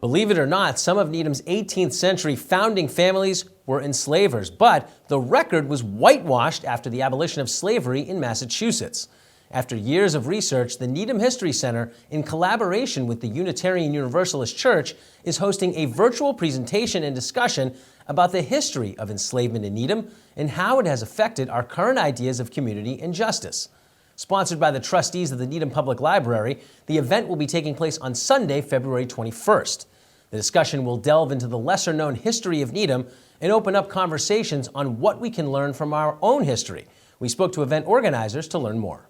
Believe it or not, some of Needham's 18th century founding families were enslavers, but the record was whitewashed after the abolition of slavery in Massachusetts. After years of research, the Needham History Center, in collaboration with the Unitarian Universalist Church, is hosting a virtual presentation and discussion about the history of enslavement in Needham and how it has affected our current ideas of community and justice. Sponsored by the trustees of the Needham Public Library, the event will be taking place on Sunday, February 21st. The discussion will delve into the lesser-known history of Needham and open up conversations on what we can learn from our own history. We spoke to event organizers to learn more.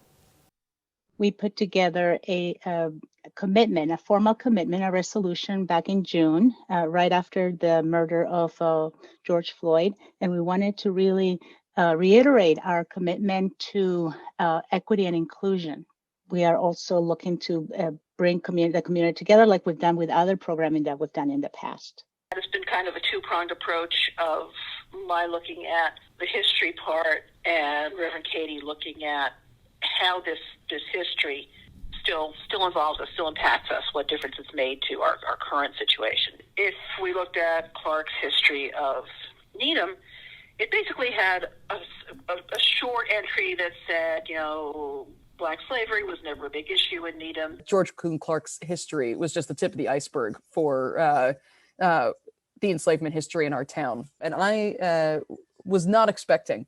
We put together a commitment, a formal commitment, a resolution back in June, right after the murder of George Floyd. And we wanted to really reiterate our commitment to equity and inclusion. We are also looking to bring the community together like we've done with other programming that we've done in the past. It's been kind of a two-pronged approach of my looking at the history part and Reverend Katie looking at how this history still involves us, still impacts us, what difference it's made to our current situation. If we looked at Clark's history of Needham, it basically had a short entry that said, Black slavery was never a big issue in Needham. George Coon Clark's history was just the tip of the iceberg for the enslavement history in our town. And I was not expecting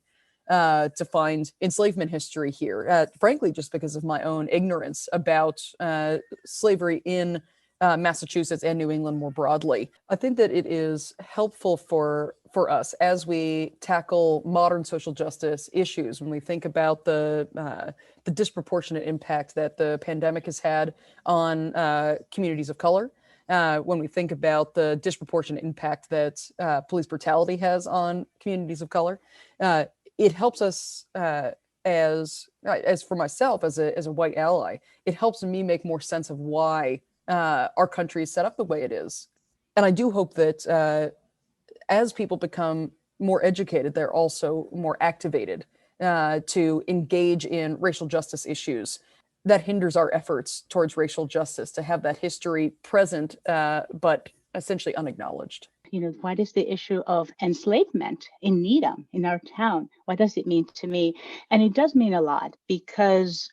to find enslavement history here, frankly, just because of my own ignorance about slavery in Massachusetts and New England more broadly. I think that it is helpful for us as we tackle modern social justice issues, when we think about the disproportionate impact that the pandemic has had on communities of color, when we think about the disproportionate impact that police brutality has on communities of color. It helps us as for myself as a white ally, it helps me make more sense of why our country is set up the way it is. And I do hope that as people become more educated, they're also more activated to engage in racial justice issues. That hinders our efforts towards racial justice, to have that history present, but essentially unacknowledged. What is the issue of enslavement in Needham, in our town? What does it mean to me? And it does mean a lot, because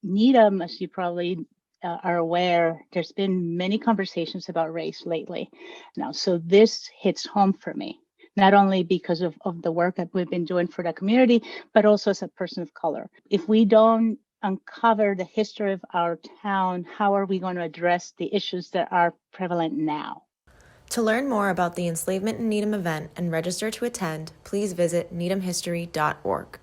Needham, as you probably are aware, there's been many conversations about race lately now. So this hits home for me, not only because of the work that we've been doing for the community, but also as a person of color. If we don't uncover the history of our town, how are we going to address the issues that are prevalent now? To learn more about the Enslavement in Needham event and register to attend, please visit needhamhistory.org.